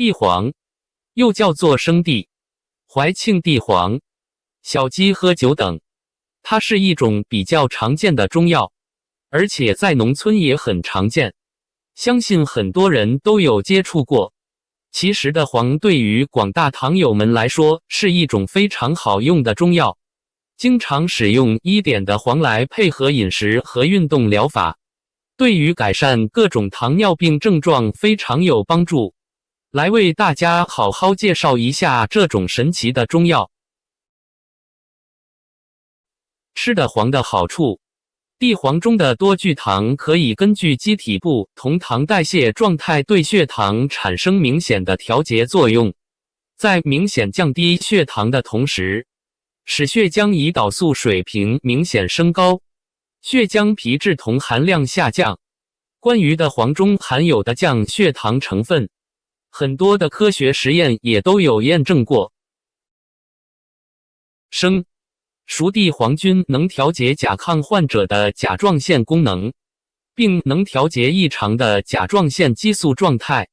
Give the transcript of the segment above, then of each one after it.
地黄又叫做生地、怀庆地黄、小鸡喝酒等，它是一种比较常见的中药，而且在农村也很常见，相信很多人都有接触过。其实的黄对于广大糖友们来说是一种非常好用的中药，经常使用1点的黄来配合饮食和运动疗法，对于改善各种糖尿病症状非常有帮助。来为大家好好介绍一下这种神奇的中药。吃的黄的好处，地黄中的多聚糖可以根据机体不同糖代谢状态对血糖产生明显的调节作用，在明显降低血糖的同时，使血浆胰岛素水平明显升高，血浆皮质酮含量下降。关于的黄中含有的降血糖成分，很多的科学实验也都有验证过。生熟地黄菌能调节甲亢患者的甲状腺功能，并能调节异常的甲状腺激素状态。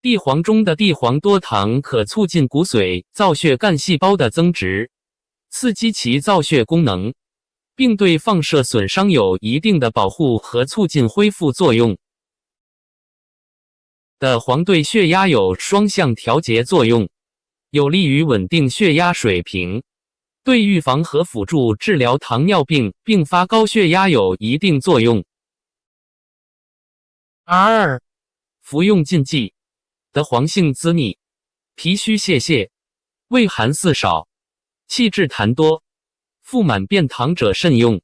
地黄中的地黄多糖可促进骨髓造血干细胞的增殖，刺激其造血功能，并对放射损伤有一定的保护和促进恢复作用。的黄对血压有双向调节作用，有利于稳定血压水平，对预防和辅助治疗糖尿病并发高血压有一定作用。2. 服用禁忌：的黄性滋腻，脾虚泄泻，胃寒四少，气滞痰多，腹满便溏者慎用。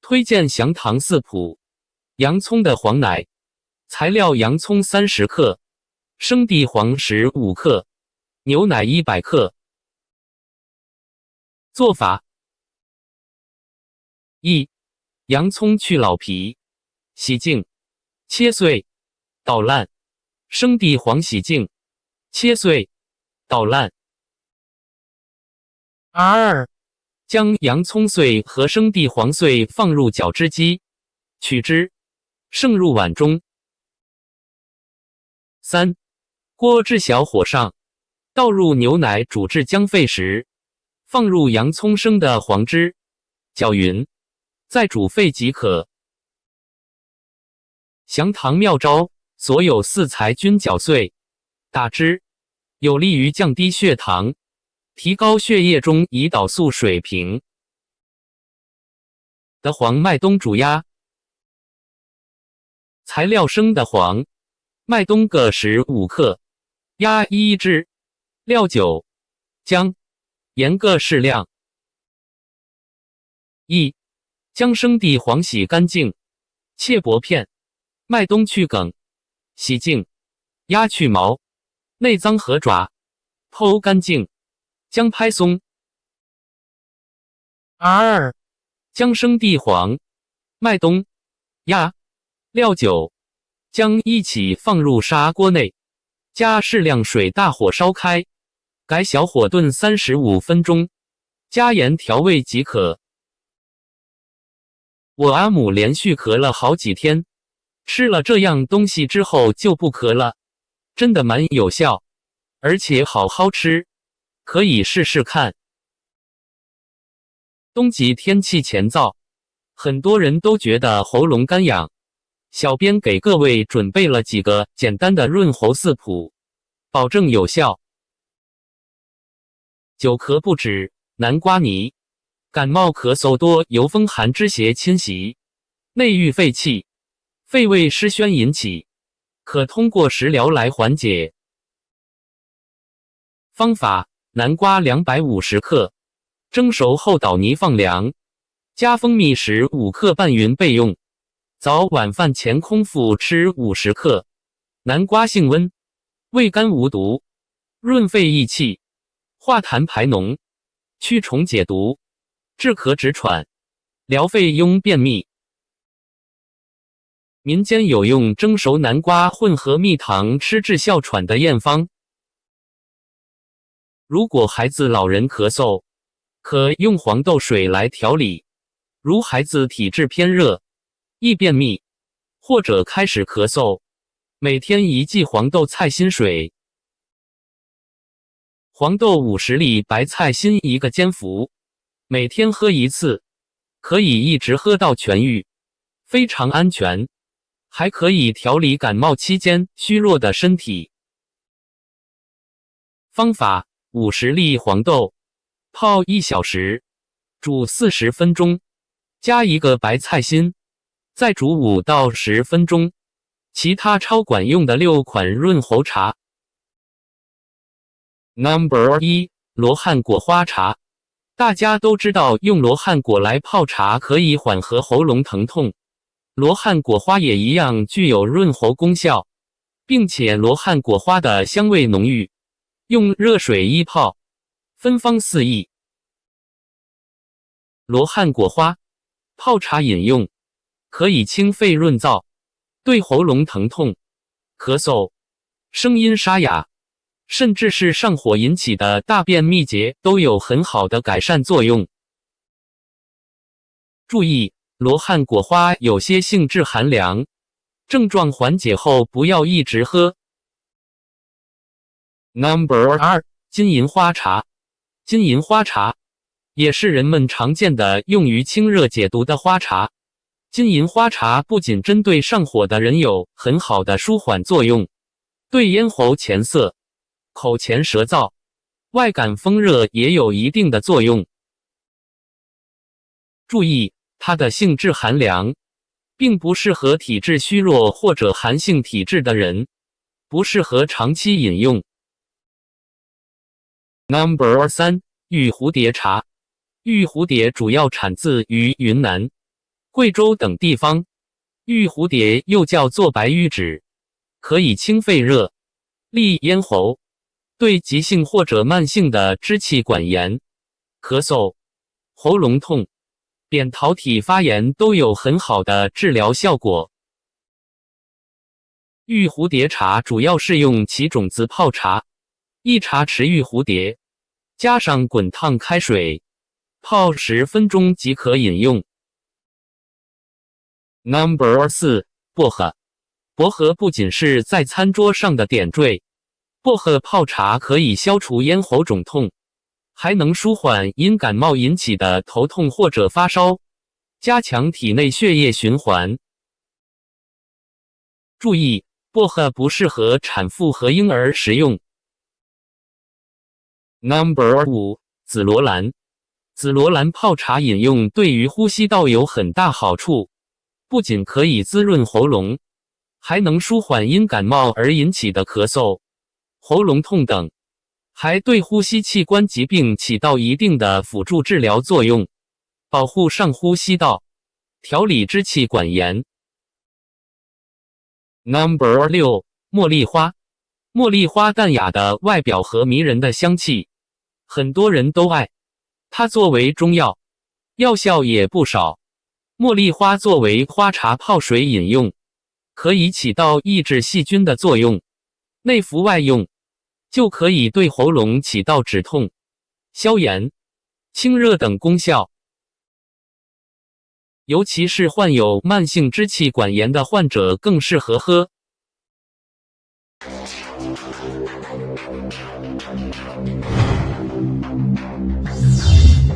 推荐详糖4谱。洋葱的黄奶，材料：洋葱30克，生地黄15克，牛奶100克。做法：1. 洋葱去老皮，洗净，切碎，捣烂；生地黄洗净，切碎，捣烂。2. 将洋葱碎和生地黄碎放入搅汁机，取汁，盛入碗中。3. 锅至小火上，倒入牛奶煮至将沸时，放入洋葱生的黄汁，搅匀，再煮沸即可。详糖妙招：所有4材均搅碎，打汁，有利于降低血糖，提高血液中胰岛素水平。的黄麦冬煮鸭，材料：生的黄、麦冬各15克，鸭1只，料酒、姜、盐各适量。1. 将生地黄洗干净，切薄片；麦冬去梗，洗净；鸭去毛、内脏和爪，剖干净，姜拍松。2. 将生地黄、麦冬、鸭、料酒、姜一起放入砂锅内，加适量水，大火烧开，改小火炖35分钟，加盐调味即可。我阿母连续咳了好几天，吃了这样东西之后就不咳了，真的蛮有效，而且好好吃，可以试试看。冬季天气乾燥，很多人都觉得喉咙干痒，小编给各位准备了几个简单的润喉4谱，保证有效。久咳不止，南瓜泥。感冒咳嗽多由风寒之邪侵袭，内郁肺气，肺胃失宣引起，可通过食疗来缓解。方法：南瓜250克，蒸熟后捣泥放凉，加蜂蜜15克拌匀备用。早晚饭前空腹吃50克。南瓜性温，味甘无毒，润肺益气，化痰排脓，驱虫解毒，治咳止喘，疗肺痈便秘。民间有用蒸熟南瓜混合蜜糖吃治哮喘的验方。如果孩子老人咳嗽，可用黄豆水来调理，如孩子体质偏热、易便秘，或者开始咳嗽，每天1剂黄豆菜心水。黄豆50粒，白菜心1个煎服，每天喝1次，可以一直喝到痊愈，非常安全，还可以调理感冒期间虚弱的身体。方法：50粒黄豆，泡1小时，煮40分钟，加1个白菜心，再煮5到10分钟。其他超管用的6款润喉茶。1. 罗汉果花茶。大家都知道用罗汉果来泡茶可以缓和喉咙疼痛，罗汉果花也一样具有润喉功效，并且罗汉果花的香味浓郁，用热水一泡，芬芳四溢。罗汉果花泡茶饮用，可以清肺润燥，对喉咙疼痛、咳嗽、声音沙哑，甚至是上火引起的大便秘结都有很好的改善作用。注意，罗汉果花有些性质寒凉，症状缓解后不要一直喝。2. 金银花茶。金银花茶也是人们常见的用于清热解毒的花茶。金银花茶不仅针对上火的人有很好的舒缓作用，对咽喉前涩、口前舌燥、外感风热也有一定的作用。注意，它的性质寒凉，并不适合体质虚弱或者寒性体质的人，不适合长期饮用。3. 玉蝴蝶茶。玉蝴蝶主要产自于云南、贵州等地方，玉蝴蝶又叫做白玉脂，可以清肺热、利咽喉，对急性或者慢性的支气管炎、咳嗽、喉咙痛、扁桃体发炎都有很好的治疗效果。玉蝴蝶茶主要是用其种子泡茶，1茶匙玉蝴蝶，加上滚烫开水，泡10分钟即可饮用。4. 薄荷。薄荷不仅是在餐桌上的点缀，薄荷泡茶可以消除咽喉肿痛，还能舒缓因感冒引起的头痛或者发烧，加强体内血液循环。注意，薄荷不适合产妇和婴儿食用。5. 紫罗兰。紫罗兰泡茶饮用对于呼吸道有很大好处，不仅可以滋润喉咙，还能舒缓因感冒而引起的咳嗽、喉咙痛等，还对呼吸器官疾病起到一定的辅助治疗作用，保护上呼吸道，调理支气管炎。6. 茉莉花。茉莉花淡雅的外表和迷人的香气，很多人都爱。它作为中药，药效也不少。茉莉花作为花茶泡水饮用，可以起到抑制细菌的作用，内服外用，就可以对喉咙起到止痛、消炎、清热等功效。尤其是患有慢性支气管炎的患者更适合喝。